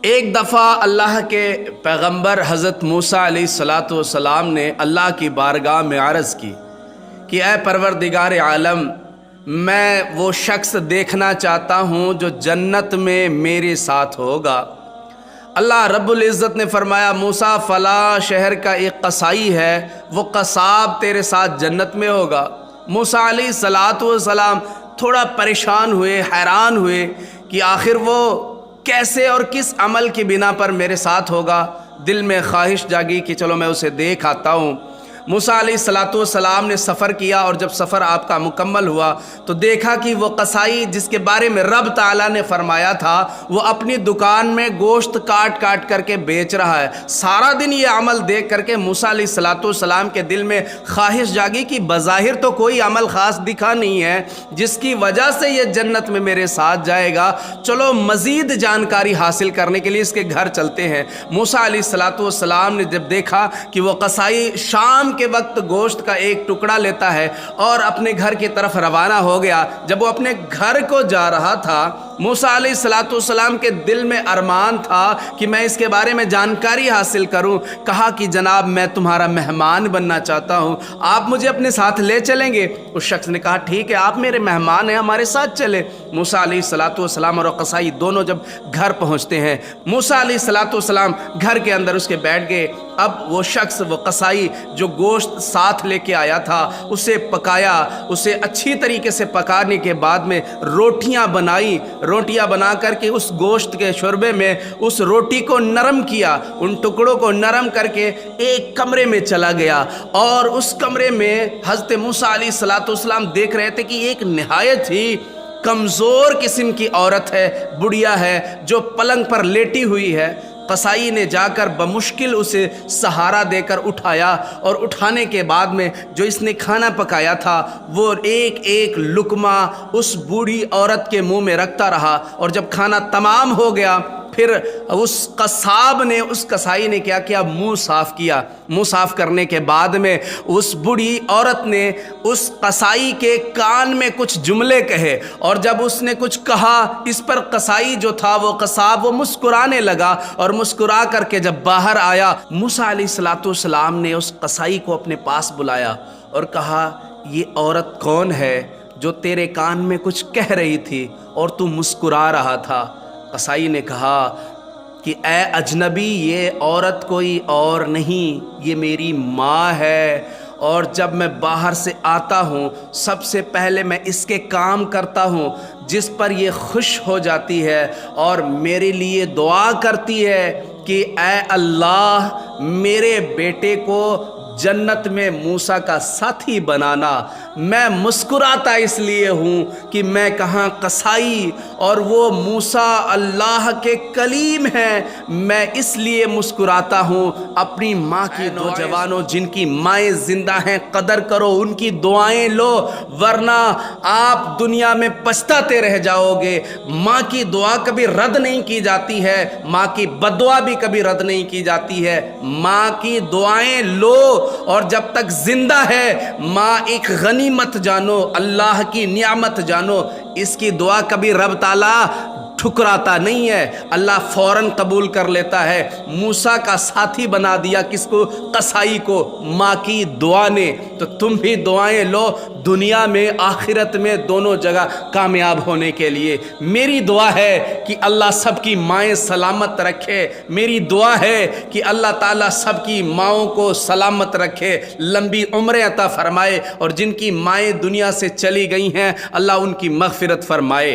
ایک دفعہ اللہ کے پیغمبر حضرت موسیٰ علیہ السلام نے اللہ کی بارگاہ میں عرض کی کہ اے پروردگار عالم، میں وہ شخص دیکھنا چاہتا ہوں جو جنت میں میرے ساتھ ہوگا۔ اللہ رب العزت نے فرمایا موسیٰ فلاں شہر کا ایک قصائی ہے، وہ قصاب تیرے ساتھ جنت میں ہوگا۔ موسیٰ علیہ السلام تھوڑا پریشان ہوئے، حیران ہوئے کہ آخر وہ کیسے اور کس عمل کی بنا پر میرے ساتھ ہوگا۔ دل میں خواہش جاگی کہ چلو میں اسے دیکھ آتا ہوں۔ موسیٰ علیہ السلام نے سفر کیا، اور جب سفر آپ کا مکمل ہوا تو دیکھا کہ وہ قصائی جس کے بارے میں رب تعالیٰ نے فرمایا تھا وہ اپنی دکان میں گوشت کاٹ کاٹ کر کے بیچ رہا ہے۔ سارا دن یہ عمل دیکھ کر کے موسیٰ علیہ السلام کے دل میں خواہش جاگی کہ بظاہر تو کوئی عمل خاص دکھا نہیں ہے جس کی وجہ سے یہ جنت میں میرے ساتھ جائے گا، چلو مزید جانکاری حاصل کرنے کے لیے اس کے گھر چلتے ہیں۔ موسیٰ علیہ السلام نے جب دیکھا کہ وہ قصائی شام کے وقت گوشت کا ایک ٹکڑا لیتا ہے اور اپنے گھر کی طرف روانہ ہو گیا، جب وہ اپنے گھر کو جا رہا تھا موسیٰ علیہ السلام کے دل میں ارمان تھا کہ میں اس کے بارے میں جانکاری حاصل کروں۔ کہا کہ جناب میں تمہارا مہمان بننا چاہتا ہوں، آپ مجھے اپنے ساتھ لے چلیں گے؟ اس شخص نے کہا ٹھیک ہے، آپ میرے مہمان ہیں، ہمارے ساتھ چلے۔ موسیٰ علیہ السلام اور قصائی دونوں جب گھر پہنچتے ہیں، موسیٰ علیہ السلام گھر کے اندر اس کے بیٹھ گئے۔ اب وہ شخص، وہ قصائی جو گوشت ساتھ لے کے آیا تھا، اسے پکایا، اسے اچھی طریقے سے پکانے کے بعد میں روٹیاں بنائی، روٹیاں بنا کر کے اس گوشت کے شوربے میں اس روٹی کو نرم کیا، ان ٹکڑوں کو نرم کر کے ایک کمرے میں چلا گیا، اور اس کمرے میں حضرت موسیٰ علیہ السلام دیکھ رہے تھے کہ ایک نہایت ہی کمزور قسم کی عورت ہے، بڑھیا ہے، جو پلنگ پر لیٹی ہوئی ہے۔ قصائی نے جا کر بمشکل اسے سہارا دے کر اٹھایا، اور اٹھانے کے بعد میں جو اس نے کھانا پکایا تھا وہ ایک ایک لقمہ اس بوڑھی عورت کے منہ میں رکھتا رہا، اور جب کھانا تمام ہو گیا پھر اس قصاب نے، اس قصائی نے کیا کیا، منہ صاف کیا۔ منہ صاف کرنے کے بعد میں اس بوڑھی عورت نے اس قصائی کے کان میں کچھ جملے کہے، اور جب اس نے کچھ کہا اس پر قصائی جو تھا، وہ قصاب، وہ مسکرانے لگا، اور مسکرا کر کے جب باہر آیا موسیٰ علیہ السلام نے اس قصائی کو اپنے پاس بلایا اور کہا یہ عورت کون ہے جو تیرے کان میں کچھ کہہ رہی تھی اور تو مسکرا رہا تھا؟ قصائی نے کہا کہ اے اجنبی، یہ عورت کوئی اور نہیں، یہ میری ماں ہے، اور جب میں باہر سے آتا ہوں سب سے پہلے میں اس کے کام کرتا ہوں جس پر یہ خوش ہو جاتی ہے، اور میرے لیے دعا کرتی ہے کہ اے اللہ میرے بیٹے کو جنت میں موسیٰ کا ساتھی بنانا۔ میں مسکراتا اس لیے ہوں کہ میں کہاں قصائی اور وہ موسیٰ اللہ کے کلیم ہیں، میں اس لیے مسکراتا ہوں۔ اپنی ماں کی نوجوانوں جن کی مائیں زندہ ہیں قدر کرو، ان کی دعائیں لو، ورنہ آپ دنیا میں پچھتاتے رہ جاؤ گے۔ ماں کی دعا کبھی رد نہیں کی جاتی ہے، ماں کی بددعا بھی کبھی رد نہیں کی جاتی ہے۔ ماں کی دعائیں لو، اور جب تک زندہ ہے ماں ایک غنیمت جانو، اللہ کی نعمت جانو، اس کی دعا کبھی رب تعالیٰ ٹھکراتا نہیں ہے، اللہ فوراً قبول کر لیتا ہے۔ موسیٰ کا ساتھی بنا دیا کس کو؟ قصائی کو، ماں کی دعا نے۔ تو تم بھی دعائیں لو دنیا میں آخرت میں دونوں جگہ کامیاب ہونے کے لیے۔ میری دعا ہے کہ اللہ سب کی مائیں سلامت رکھے، میری دعا ہے کہ اللہ تعالیٰ سب کی ماؤں کو سلامت رکھے، لمبی عمریں عطا فرمائے، اور جن کی مائیں دنیا سے چلی گئی ہیں اللہ ان کی مغفرت فرمائے۔